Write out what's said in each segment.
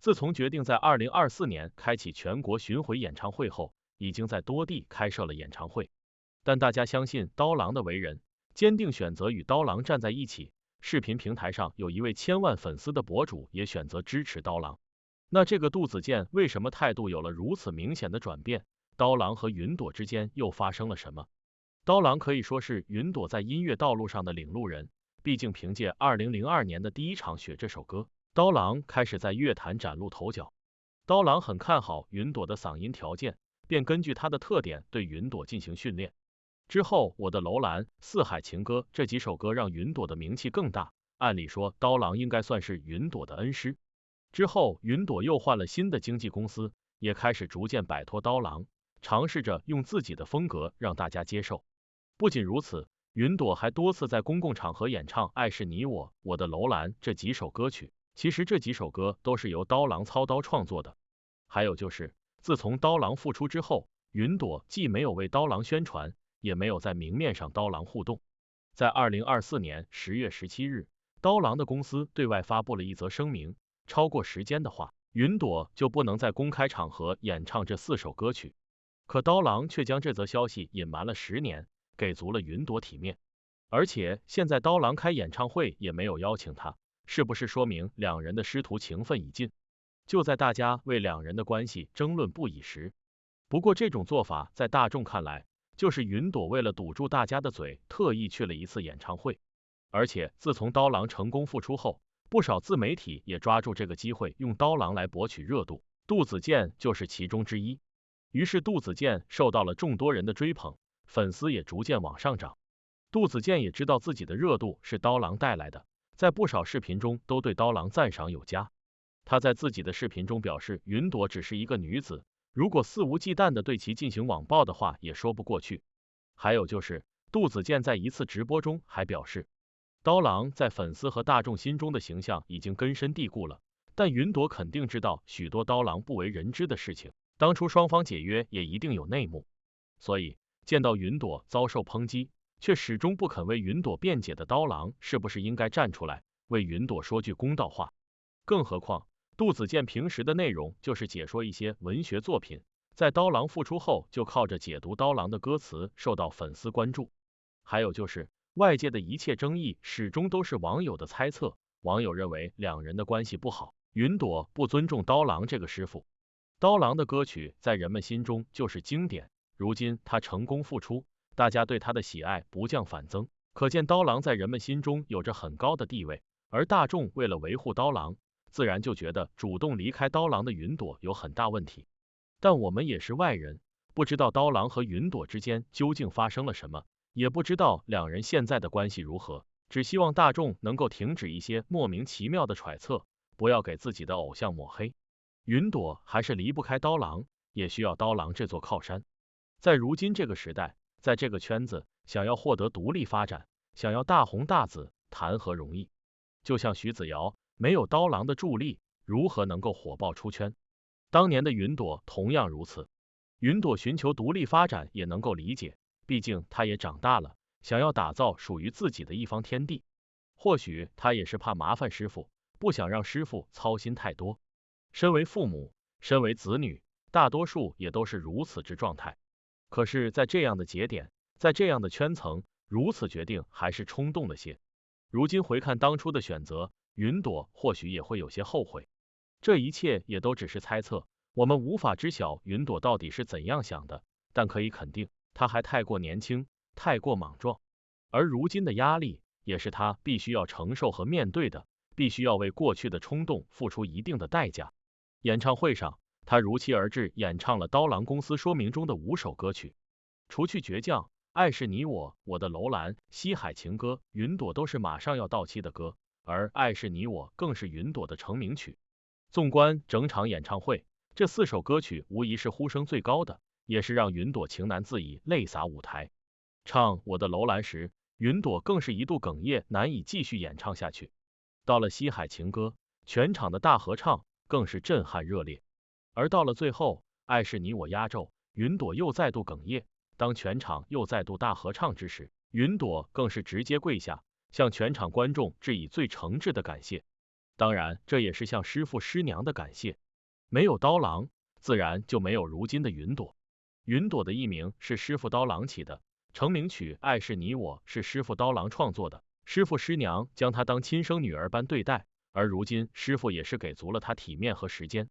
自从决定在2024年开启全国巡回演唱会后，已经在多地开设了演唱会。但大家相信刀郎的为人，坚定选择与刀郎站在一起。视频平台上有一位千万粉丝的博主也选择支持刀郎。那这个杜子健为什么态度有了如此明显的转变？刀郎和云朵之间又发生了什么？刀郎可以说是云朵在音乐道路上的领路人，毕竟凭借2002年的第一场雪这首歌，刀郎开始在乐坛崭露头角。刀郎很看好云朵的嗓音条件，便根据她的特点对云朵进行训练。之后，我的楼兰、四海情歌这几首歌让云朵的名气更大，按理说刀郎应该算是云朵的恩师。之后，云朵又换了新的经纪公司，也开始逐渐摆脱刀郎，尝试着用自己的风格让大家接受。不仅如此，云朵还多次在公共场合演唱《爱是你我》《我的楼兰》这几首歌曲，其实这几首歌都是由刀郎操刀创作的。还有就是，自从刀郎复出之后，云朵既没有为刀郎宣传，也没有在明面上刀郎互动。在2024年10月17日，刀郎的公司对外发布了一则声明，超过时间的话，云朵就不能在公开场合演唱这4首歌曲。可刀郎却将这则消息隐瞒了10年，给足了云朵体面。而且现在刀郎开演唱会也没有邀请他，是不是说明两人的师徒情分已尽？就在大家为两人的关系争论不已时，不过这种做法在大众看来，就是云朵为了堵住大家的嘴，特意去了一次演唱会。而且自从刀郎成功复出后，不少自媒体也抓住这个机会用刀郎来博取热度，杜子健就是其中之一。于是杜子健受到了众多人的追捧，粉丝也逐渐往上涨。杜子健也知道自己的热度是刀郎带来的，在不少视频中都对刀郎赞赏有加。他在自己的视频中表示，云朵只是一个女子，如果肆无忌惮的对其进行网暴的话，也说不过去。还有就是，杜子健在一次直播中还表示，刀郎在粉丝和大众心中的形象已经根深蒂固了，但云朵肯定知道许多刀郎不为人知的事情，当初双方解约也一定有内幕。所以，见到云朵遭受抨击，却始终不肯为云朵辩解的刀郎，是不是应该站出来为云朵说句公道话？更何况，杜子健平时的内容就是解说一些文学作品，在刀郎复出后，就靠着解读刀郎的歌词受到粉丝关注。还有就是，外界的一切争议始终都是网友的猜测，网友认为两人的关系不好，云朵不尊重刀郎这个师傅。刀郎的歌曲在人们心中就是经典，如今他成功复出，大家对他的喜爱不降反增，可见刀郎在人们心中有着很高的地位，而大众为了维护刀郎，自然就觉得主动离开刀郎的云朵有很大问题。但我们也是外人，不知道刀郎和云朵之间究竟发生了什么，也不知道两人现在的关系如何，只希望大众能够停止一些莫名其妙的揣测，不要给自己的偶像抹黑。云朵还是离不开刀郎，也需要刀郎这座靠山。在如今这个时代，在这个圈子，想要获得独立发展，想要大红大紫，谈何容易？就像徐子瑶，没有刀郎的助力，如何能够火爆出圈？当年的云朵同样如此。云朵寻求独立发展也能够理解，毕竟他也长大了，想要打造属于自己的一方天地。或许他也是怕麻烦师傅，不想让师傅操心太多。身为父母，身为子女，大多数也都是如此之状态。可是，在这样的节点，在这样的圈层，如此决定还是冲动了些。如今回看当初的选择，云朵或许也会有些后悔。这一切也都只是猜测，我们无法知晓云朵到底是怎样想的，但可以肯定，他还太过年轻，太过莽撞。而如今的压力，也是他必须要承受和面对的，必须要为过去的冲动付出一定的代价。演唱会上，他如期而至，演唱了刀郎公司说明中的5首歌曲，除去倔强、爱是你我、我的楼兰、西海情歌、云朵都是马上要到期的歌，而爱是你我更是云朵的成名曲。纵观整场演唱会，这4首歌曲无疑是呼声最高的，也是让云朵情难自已，泪洒舞台。唱我的楼兰时，云朵更是一度哽咽，难以继续演唱下去。到了西海情歌，全场的大合唱更是震撼热烈。而到了最后，爱是你我压轴，云朵又再度哽咽。当全场又再度大合唱之时，云朵更是直接跪下，向全场观众致以最诚挚的感谢。当然，这也是向师傅师娘的感谢。没有刀郎，自然就没有如今的云朵。云朵的艺名是师傅刀郎起的，成名曲《爱是你我》是师傅刀郎创作的，师傅师娘将她当亲生女儿般对待，而如今师傅也是给足了她体面和时间。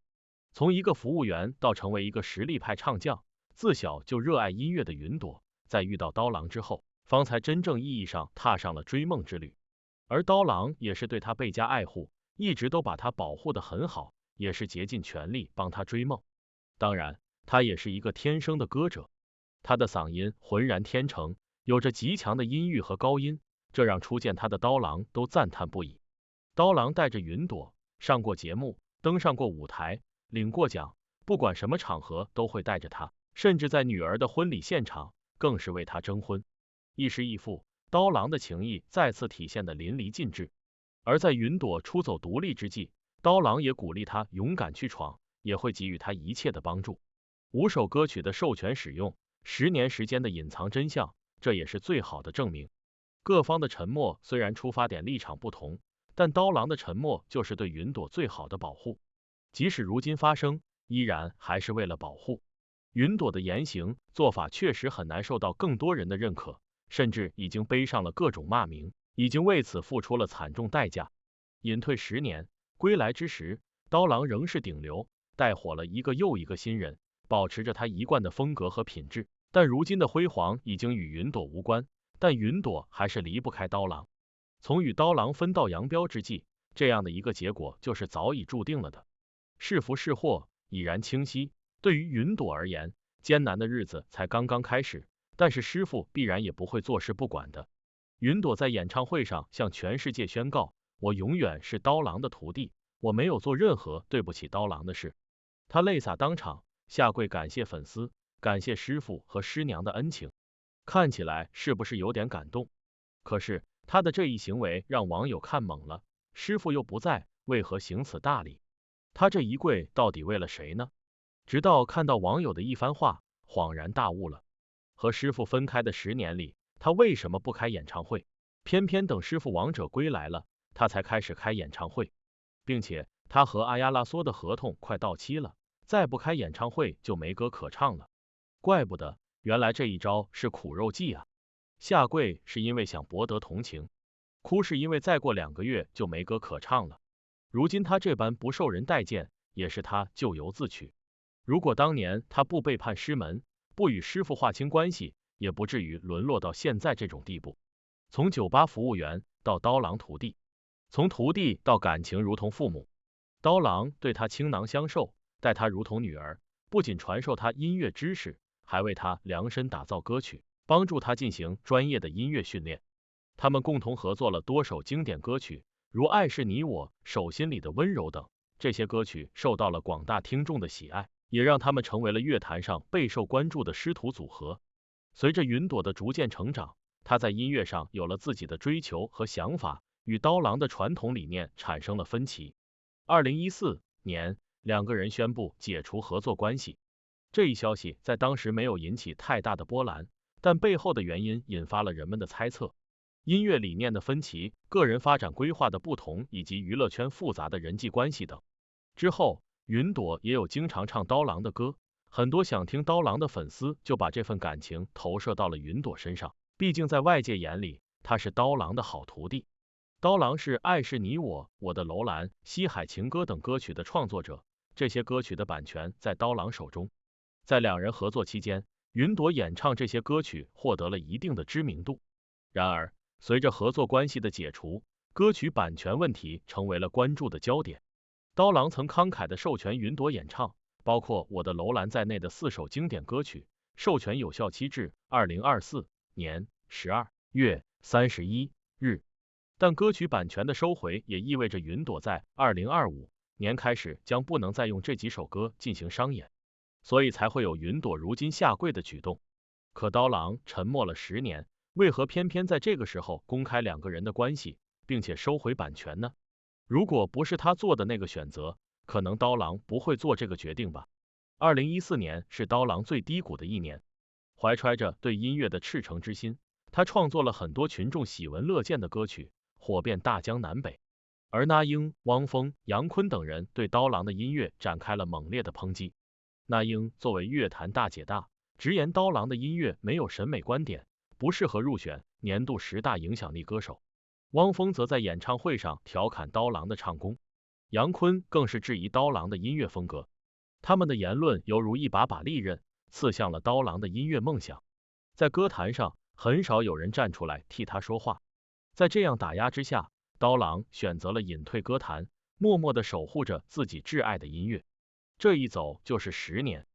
从一个服务员到成为一个实力派唱将，自小就热爱音乐的云朵，在遇到刀郎之后，方才真正意义上踏上了追梦之旅。而刀郎也是对他倍加爱护，一直都把他保护得很好，也是竭尽全力帮他追梦。当然，他也是一个天生的歌者，他的嗓音浑然天成，有着极强的音域和高音，这让初见他的刀郎都赞叹不已。刀郎带着云朵上过节目，登上过舞台，领过奖，不管什么场合都会带着他，甚至在女儿的婚礼现场更是为他征婚，一师一父，刀郎的情谊再次体现得淋漓尽致。而在云朵出走独立之际，刀郎也鼓励他勇敢去闯，也会给予他一切的帮助。5首歌曲的授权使用，10年时间的隐藏真相，这也是最好的证明。各方的沉默虽然出发点立场不同，但刀郎的沉默就是对云朵最好的保护。即使如今发生，依然还是为了保护。云朵的言行做法确实很难受到更多人的认可，甚至已经背上了各种骂名，已经为此付出了惨重代价。隐退10年，归来之时，刀郎仍是顶流，带火了一个又一个新人，保持着他一贯的风格和品质。但如今的辉煌已经与云朵无关，但云朵还是离不开刀郎。从与刀郎分道扬镳之际，这样的一个结果就是早已注定了的。是福是祸已然清晰，对于云朵而言，艰难的日子才刚刚开始，但是师傅必然也不会坐视不管的。云朵在演唱会上向全世界宣告，我永远是刀郎的徒弟，我没有做任何对不起刀郎的事。他泪洒当场，下跪感谢粉丝，感谢师傅和师娘的恩情。看起来是不是有点感动？可是他的这一行为让网友看懵了，师傅又不在，为何行此大礼？他这一跪到底为了谁呢？直到看到网友的一番话，恍然大悟了。和师傅分开的10年里，他为什么不开演唱会？偏偏等师傅王者归来了，他才开始开演唱会，并且他和阿亚拉索的合同快到期了，再不开演唱会就没歌可唱了。怪不得，原来这一招是苦肉计啊！下跪是因为想博得同情，哭是因为再过2个月就没歌可唱了。如今他这般不受人待见，也是他咎由自取。如果当年他不背叛师门，不与师傅划清关系，也不至于沦落到现在这种地步。从酒吧服务员到刀郎徒弟，从徒弟到感情如同父母，刀郎对他倾囊相授，待他如同女儿，不仅传授他音乐知识，还为他量身打造歌曲，帮助他进行专业的音乐训练。他们共同合作了多首经典歌曲，如《爱是你我》《手心里的温柔》等，这些歌曲受到了广大听众的喜爱，也让他们成为了乐坛上备受关注的师徒组合。随着云朵的逐渐成长，他在音乐上有了自己的追求和想法，与刀郎的传统理念产生了分歧。2014年，两个人宣布解除合作关系。这一消息在当时没有引起太大的波澜，但背后的原因引发了人们的猜测。音乐理念的分歧、个人发展规划的不同，以及娱乐圈复杂的人际关系等。之后，云朵也有经常唱刀郎的歌，很多想听刀郎的粉丝就把这份感情投射到了云朵身上，毕竟在外界眼里，他是刀郎的好徒弟。刀郎是《爱是你我》《我的楼兰》《西海情歌》等歌曲的创作者，这些歌曲的版权在刀郎手中。在两人合作期间，云朵演唱这些歌曲获得了一定的知名度。然而，随着合作关系的解除，歌曲版权问题成为了关注的焦点。刀郎曾慷慨的授权云朵演唱，包括《我的楼兰》在内的4首经典歌曲，授权有效期至2024年12月31日。但歌曲版权的收回也意味着云朵在2025年开始将不能再用这几首歌进行商演，所以才会有云朵如今下跪的举动。可刀郎沉默了10年，为何偏偏在这个时候公开两个人的关系，并且收回版权呢？如果不是他做的那个选择，可能刀郎不会做这个决定吧。2014年是刀郎最低谷的一年，怀揣着对音乐的赤诚之心，他创作了很多群众喜闻乐见的歌曲，火遍大江南北。而那英、汪峰、杨坤等人对刀郎的音乐展开了猛烈的抨击。那英作为乐坛大姐大，直言刀郎的音乐没有审美观点，不适合入选年度10大影响力歌手。汪峰则在演唱会上调侃刀郎的唱功，杨坤更是质疑刀郎的音乐风格。他们的言论犹如一把把利刃，刺向了刀郎的音乐梦想。在歌坛上，很少有人站出来替他说话。在这样打压之下，刀郎选择了隐退歌坛，默默的守护着自己挚爱的音乐。这一走就是10年。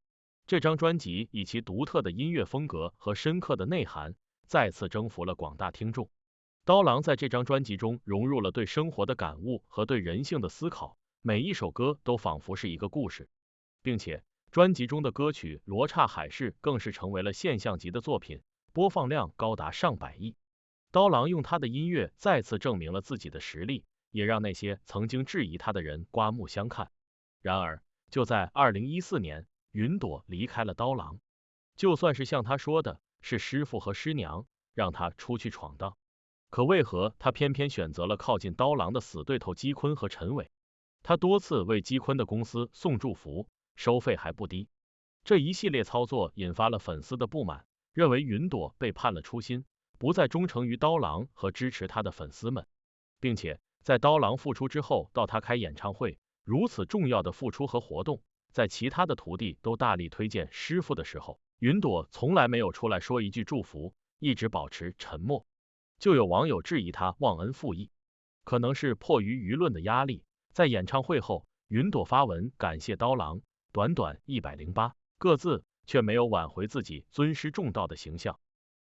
这张专辑以其独特的音乐风格和深刻的内涵，再次征服了广大听众。刀郎在这张专辑中融入了对生活的感悟和对人性的思考，每一首歌都仿佛是一个故事，并且专辑中的歌曲《罗刹海市》更是成为了现象级的作品，播放量高达上百亿。刀郎用他的音乐再次证明了自己的实力，也让那些曾经质疑他的人刮目相看。然而，就在2014年，云朵离开了刀郎。就算是像他说的，是师傅和师娘让他出去闯荡，可为何他偏偏选择了靠近刀郎的死对头姬坤和陈伟？他多次为姬坤的公司送祝福，收费还不低。这一系列操作引发了粉丝的不满，认为云朵背叛了初心，不再忠诚于刀郎和支持他的粉丝们，并且在刀郎复出之后到他开演唱会，如此重要的复出和活动，在其他的徒弟都大力推荐师傅的时候，云朵从来没有出来说一句祝福，一直保持沉默。就有网友质疑他忘恩负义，可能是迫于舆论的压力，在演唱会后，云朵发文感谢刀郎，短短108个字，却没有挽回自己尊师重道的形象。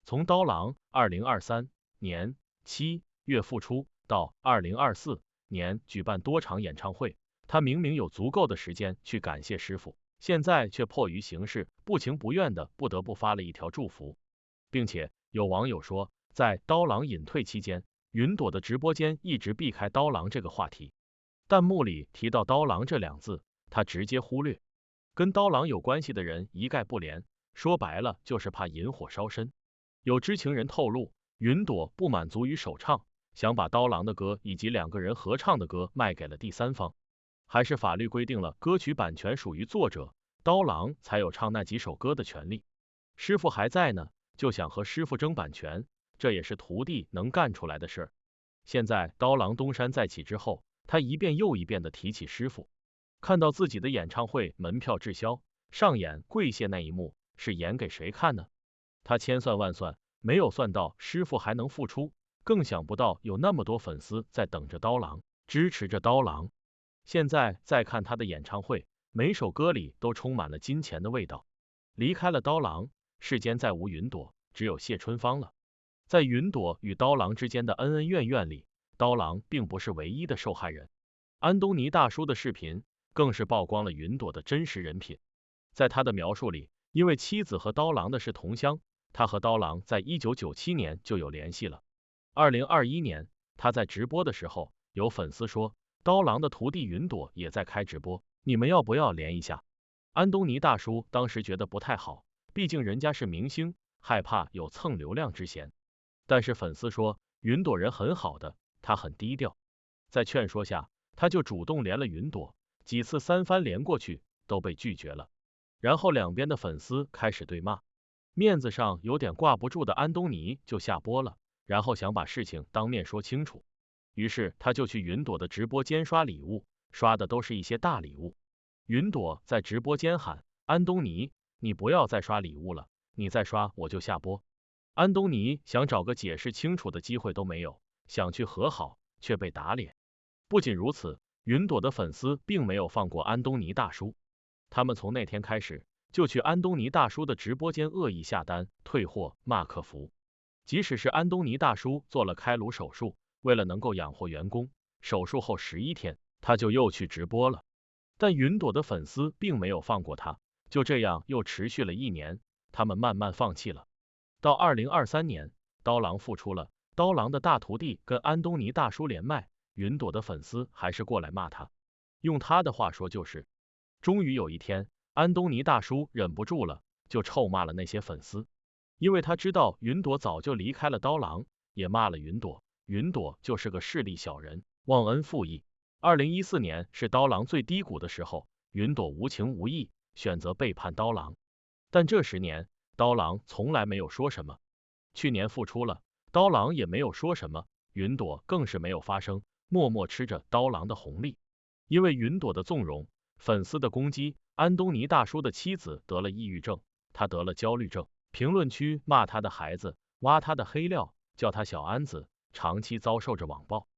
从刀郎2023年7月复出到2024年举办多场演唱会，他明明有足够的时间去感谢师傅，现在却迫于形势，不情不愿的不得不发了一条祝福。并且有网友说，在刀郎隐退期间，云朵的直播间一直避开刀郎这个话题，弹幕里提到刀郎这2字，他直接忽略，跟刀郎有关系的人一概不连，说白了就是怕引火烧身。有知情人透露，云朵不满足于首唱，想把刀郎的歌以及2个人合唱的歌卖给了第三方，还是法律规定了歌曲版权属于作者，刀郎才有唱那几首歌的权利。师傅还在呢，就想和师傅争版权，这也是徒弟能干出来的事儿。现在刀郎东山再起之后，他一遍又一遍的提起师傅，看到自己的演唱会门票滞销，上演跪谢那一幕，是演给谁看呢？他千算万算，没有算到师傅还能复出，更想不到有那么多粉丝在等着刀郎，支持着刀郎。现在再看他的演唱会，每首歌里都充满了金钱的味道。离开了刀郎，世间再无云朵，只有谢春芳了。在云朵与刀郎之间的恩恩怨怨里，刀郎并不是唯一的受害人。安东尼大叔的视频更是曝光了云朵的真实人品。在他的描述里，因为妻子和刀郎的是同乡，他和刀郎在1997年就有联系了。2021年，他在直播的时候，有粉丝说，刀郎的徒弟云朵也在开直播，你们要不要连一下？安东尼大叔当时觉得不太好，毕竟人家是明星，害怕有蹭流量之嫌。但是粉丝说，云朵人很好的，他很低调。在劝说下，他就主动连了云朵，几次3番连过去都被拒绝了。然后两边的粉丝开始对骂，面子上有点挂不住的安东尼就下播了，然后想把事情当面说清楚。于是他就去云朵的直播间刷礼物，刷的都是一些大礼物。云朵在直播间喊，安东尼，你不要再刷礼物了，你再刷我就下播。安东尼想找个解释清楚的机会都没有，想去和好却被打脸。不仅如此，云朵的粉丝并没有放过安东尼大叔，他们从那天开始就去安东尼大叔的直播间恶意下单、退货、骂客服。即使是安东尼大叔做了开颅手术，为了能够养活员工，手术后11天他就又去直播了。但云朵的粉丝并没有放过他，就这样又持续了1年，他们慢慢放弃了。到2023年，刀郎复出了，刀郎的大徒弟跟安东尼大叔连麦，云朵的粉丝还是过来骂他，用他的话说就是，终于有一天，安东尼大叔忍不住了，就臭骂了那些粉丝，因为他知道云朵早就离开了刀郎，也骂了云朵，云朵就是个势利小人，忘恩负义。2014年是刀郎最低谷的时候，云朵无情无义，选择背叛刀郎。但这10年，刀郎从来没有说什么。去年复出了，刀郎也没有说什么，云朵更是没有发声，默默吃着刀郎的红利。因为云朵的纵容，粉丝的攻击，安东尼大叔的妻子得了抑郁症，他得了焦虑症，评论区骂他的孩子，挖他的黑料，叫他小安子，长期遭受着网暴。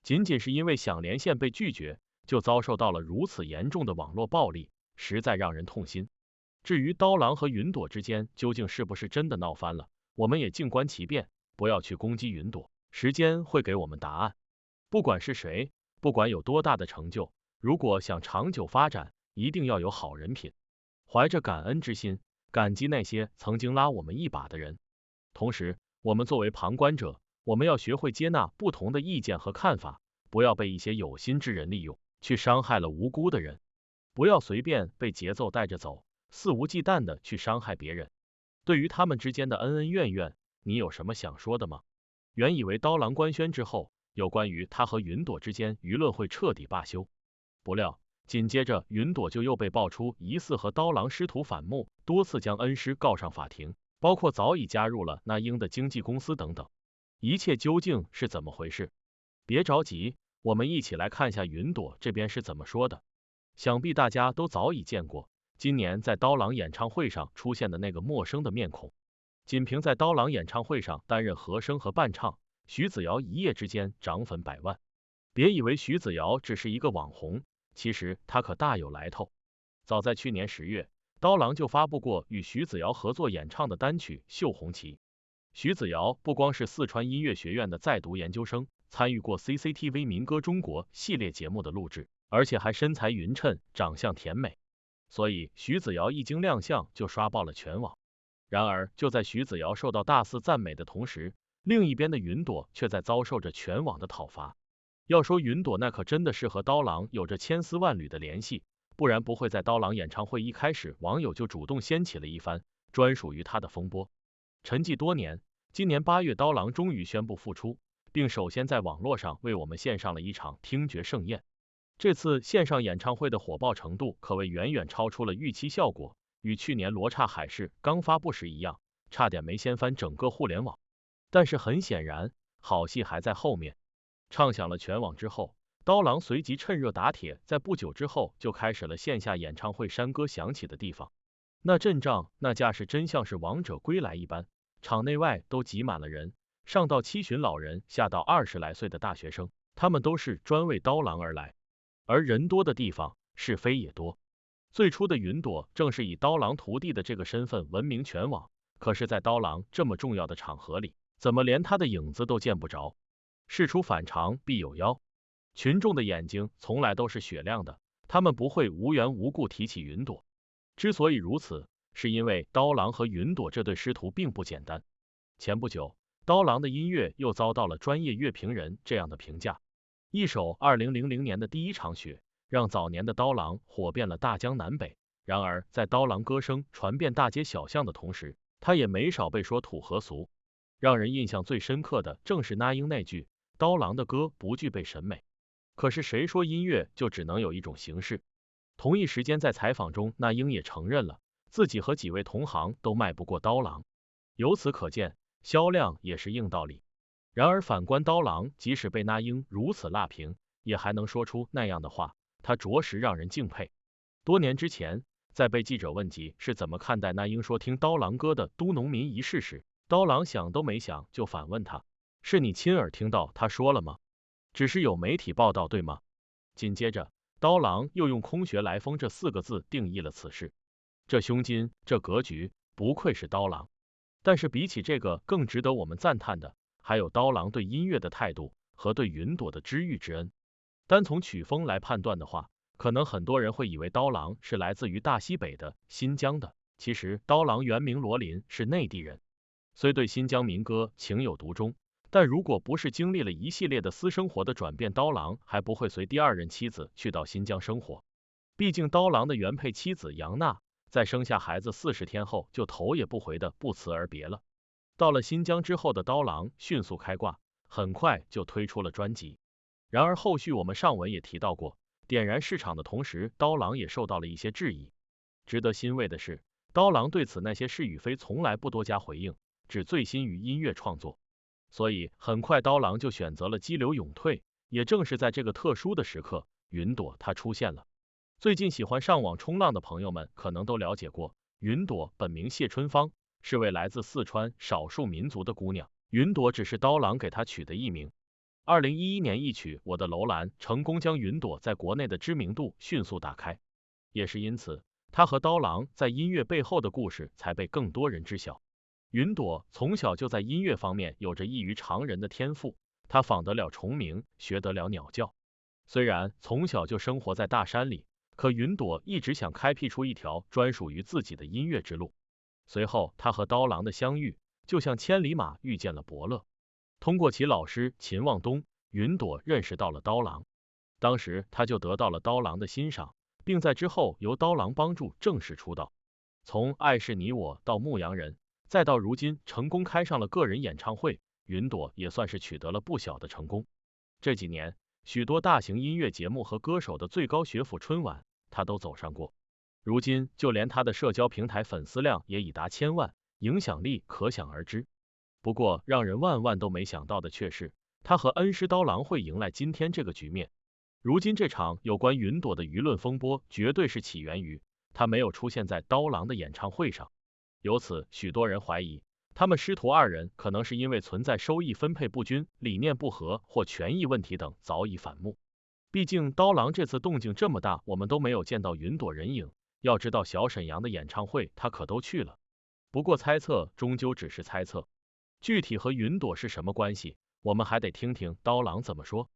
仅仅是因为想连线被拒绝，就遭受到了如此严重的网络暴力，实在让人痛心。至于刀郎和云朵之间究竟是不是真的闹翻了，我们也静观其变，不要去攻击云朵，时间会给我们答案。不管是谁，不管有多大的成就，如果想长久发展，一定要有好人品，怀着感恩之心，感激那些曾经拉我们一把的人。同时，我们作为旁观者，我们要学会接纳不同的意见和看法，不要被一些有心之人利用，去伤害了无辜的人。不要随便被节奏带着走，肆无忌惮的去伤害别人。对于他们之间的恩恩怨怨，你有什么想说的吗？原以为刀郎官宣之后，有关于他和云朵之间舆论会彻底罢休，不料紧接着云朵就又被爆出疑似和刀郎师徒反目，多次将恩师告上法庭，包括早已加入了那英的经纪公司等等。一切究竟是怎么回事？别着急，我们一起来看下云朵这边是怎么说的。想必大家都早已见过，今年在刀郎演唱会上出现的那个陌生的面孔。仅凭在刀郎演唱会上担任和声和伴唱，徐子瑶一夜之间涨粉100万。别以为徐子瑶只是一个网红，其实她可大有来头。早在去年10月，刀郎就发布过与徐子瑶合作演唱的单曲《绣红旗》。徐子瑶不光是四川音乐学院的在读研究生，参与过 CCTV 民歌中国系列节目的录制，而且还身材匀称，长相甜美，所以徐子瑶一经亮相就刷爆了全网。然而就在徐子瑶受到大肆赞美的同时，另一边的云朵却在遭受着全网的讨伐。要说云朵那可真的是和刀郎有着千丝万缕的联系，不然不会在刀郎演唱会一开始，网友就主动掀起了一番专属于他的风波。沉寂多年，今年8月刀郎终于宣布复出，并首先在网络上为我们献上了一场听觉盛宴。这次线上演唱会的火爆程度可谓远远超出了预期效果，与去年罗刹海市刚发布时一样，差点没掀翻整个互联网。但是很显然，好戏还在后面。唱响了全网之后，刀郎随即趁热打铁，在不久之后就开始了线下演唱会山歌响起的地方。那阵仗，那架势真像是王者归来一般，场内外都挤满了人，上到七旬老人，下到20来岁的大学生，他们都是专为刀郎而来。而人多的地方，是非也多。最初的云朵正是以刀郎徒弟的这个身份闻名全网，可是，在刀郎这么重要的场合里，怎么连他的影子都见不着？事出反常必有妖，群众的眼睛从来都是雪亮的，他们不会无缘无故提起云朵。之所以如此，是因为刀郎和云朵这对师徒并不简单。前不久，刀郎的音乐又遭到了专业乐评人这样的评价：一首2000年的第一场雪，让早年的刀郎火遍了大江南北。然而，在刀郎歌声传遍大街小巷的同时，他也没少被说土和俗。让人印象最深刻的正是那英那句刀郎的歌不具备审美。可是谁说音乐就只能有一种形式？同一时间在采访中，那英也承认了自己和几位同行都卖不过刀郎。由此可见，销量也是硬道理。然而反观刀郎，即使被那英如此辣评，也还能说出那样的话，他着实让人敬佩。多年之前，在被记者问及是怎么看待那英说听刀郎歌的都农民一事时，刀郎想都没想就反问他：是你亲耳听到他说了吗？只是有媒体报道对吗？紧接着，刀郎又用空穴来风这4个字定义了此事。这胸襟，这格局，不愧是刀郎。但是比起这个，更值得我们赞叹的，还有刀郎对音乐的态度和对云朵的知遇之恩。单从曲风来判断的话，可能很多人会以为刀郎是来自于大西北的新疆的，其实刀郎原名罗林，是内地人。虽对新疆民歌情有独钟，但如果不是经历了一系列的私生活的转变，刀郎还不会随第2任妻子去到新疆生活。毕竟刀郎的原配妻子杨娜，在生下孩子40天后就头也不回的不辞而别了。到了新疆之后的刀郎迅速开挂，很快就推出了专辑。然而后续我们上文也提到过，点燃市场的同时，刀郎也受到了一些质疑。值得欣慰的是，刀郎对此那些是与非从来不多加回应，只醉心于音乐创作。所以很快刀郎就选择了激流勇退，也正是在这个特殊的时刻，云朵她出现了。最近喜欢上网冲浪的朋友们可能都了解过，云朵本名谢春芳，是位来自四川少数民族的姑娘，云朵只是刀郎给她取的艺名。2011年一曲《我的楼兰》成功将云朵在国内的知名度迅速打开，也是因此，她和刀郎在音乐背后的故事才被更多人知晓。云朵从小就在音乐方面有着异于常人的天赋，她仿得了虫鸣，学得了鸟叫。虽然从小就生活在大山里，可云朵一直想开辟出一条专属于自己的音乐之路。随后，她和刀郎的相遇，就像千里马遇见了伯乐。通过其老师秦望东，云朵认识到了刀郎，当时他就得到了刀郎的欣赏，并在之后由刀郎帮助正式出道。从爱是你我到牧羊人，再到如今成功开上了个人演唱会，云朵也算是取得了不小的成功。这几年，许多大型音乐节目和歌手的最高学府春晚，他都走上过。如今，就连他的社交平台粉丝量也已达1000万，影响力可想而知。不过，让人万万都没想到的却是，他和恩师刀郎会迎来今天这个局面。如今这场有关云朵的舆论风波，绝对是起源于他没有出现在刀郎的演唱会上。由此，许多人怀疑，他们师徒二人可能是因为存在收益分配不均、理念不合或权益问题等早已反目。毕竟刀郎这次动静这么大，我们都没有见到云朵人影。要知道小沈阳的演唱会他可都去了。不过猜测终究只是猜测，具体和云朵是什么关系，我们还得听听刀郎怎么说。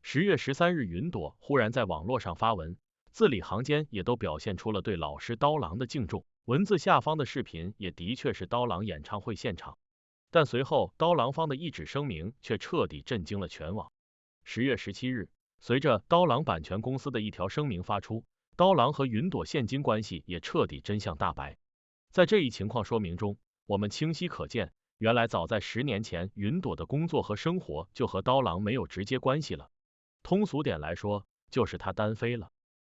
10月13日，云朵忽然在网络上发文，字里行间也都表现出了对老师刀郎的敬重。文字下方的视频也的确是刀郎演唱会现场，但随后刀郎方的一纸声明却彻底震惊了全网。10月17日，随着刀郎版权公司的一条声明发出，刀郎和云朵现今关系也彻底真相大白。在这一情况说明中，我们清晰可见，原来早在10年前，云朵的工作和生活就和刀郎没有直接关系了。通俗点来说，就是他单飞了。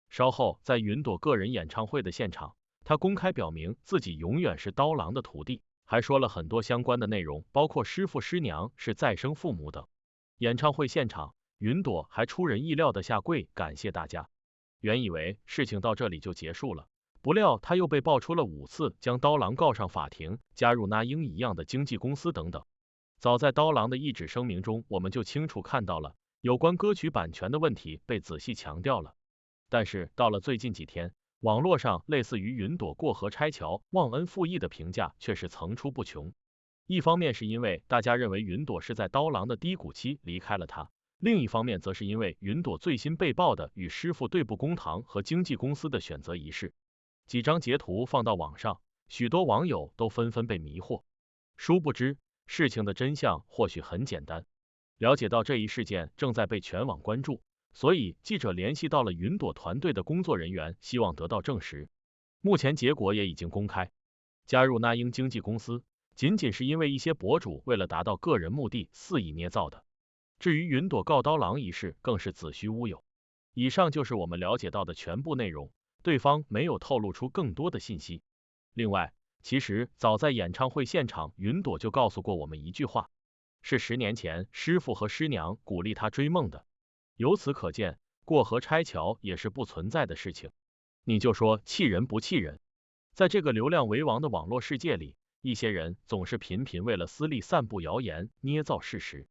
稍后在云朵个人演唱会的现场，他公开表明自己永远是刀郎的徒弟，还说了很多相关的内容，包括师父师娘是再生父母等。演唱会现场，云朵还出人意料的下跪感谢大家。原以为事情到这里就结束了，不料他又被爆出了5次将刀郎告上法庭，加入那英一样的经纪公司等等。早在刀郎的一纸声明中，我们就清楚看到了有关歌曲版权的问题被仔细强调了。但是到了最近几天，网络上类似于云朵过河拆桥、忘恩负义的评价却是层出不穷。一方面是因为大家认为云朵是在刀郎的低谷期离开了他，另一方面则是因为云朵最新被曝的与师傅对簿公堂和经纪公司的选择仪式。几张截图放到网上，许多网友都纷纷被迷惑。殊不知，事情的真相或许很简单。了解到这一事件正在被全网关注，所以记者联系到了云朵团队的工作人员，希望得到证实。目前结果也已经公开，加入那英经纪公司仅仅是因为一些博主为了达到个人目的肆意捏造的。至于云朵告刀郎一事，更是子虚乌有。以上就是我们了解到的全部内容，对方没有透露出更多的信息。另外，其实早在演唱会现场，云朵就告诉过我们一句话，是10年前师傅和师娘鼓励他追梦的。由此可见，过河拆桥也是不存在的事情。你就说气人不气人？在这个流量为王的网络世界里，一些人总是频频为了私利散布谣言，捏造事实。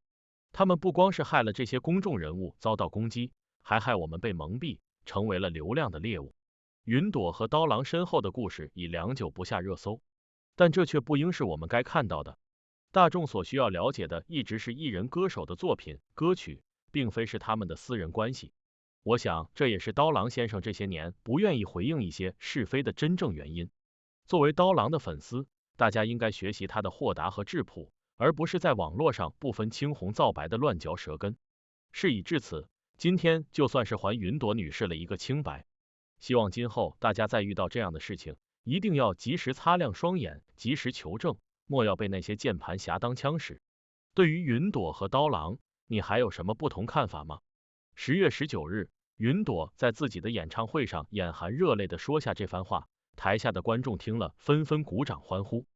他们不光是害了这些公众人物遭到攻击，还害我们被蒙蔽，成为了流量的猎物。云朵和刀郎身后的故事已良久不下热搜，但这却不应是我们该看到的。大众所需要了解的一直是艺人歌手的作品、歌曲，并非是他们的私人关系。我想这也是刀郎先生这些年不愿意回应一些是非的真正原因。作为刀郎的粉丝，大家应该学习他的豁达和质朴，而不是在网络上不分青红皂白的乱嚼舌根。事已至此，今天就算是还云朵女士了一个清白。希望今后大家再遇到这样的事情，一定要及时擦亮双眼，及时求证，莫要被那些键盘侠当枪使。对于云朵和刀郎，你还有什么不同看法吗？ 10月19日，云朵在自己的演唱会上眼含热泪的说下这番话，台下的观众听了纷纷鼓掌欢呼。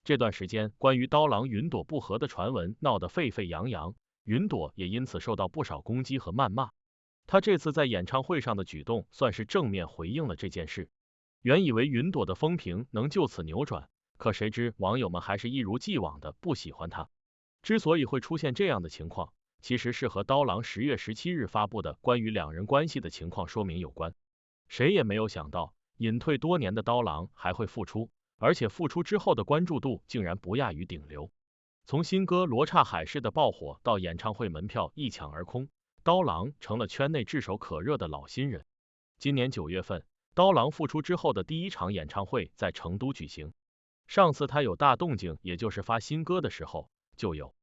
这段时间，关于刀郎云朵不和的传闻闹得沸沸扬扬，云朵也因此受到不少攻击和谩骂。他这次在演唱会上的举动算是正面回应了这件事。原以为云朵的风评能就此扭转，可谁知网友们还是一如既往的不喜欢他。之所以会出现这样的情况，其实是和刀郎10月17日发布的关于两人关系的情况说明有关。谁也没有想到，隐退多年的刀郎还会复出，而且复出之后的关注度竟然不亚于顶流。从新歌《罗刹海市》的爆火到演唱会门票一抢而空，刀郎成了圈内炙手可热的老新人。今年9月份，刀郎复出之后的第一场演唱会在成都举行。上次他有大动静，也就是发新歌的时候就有。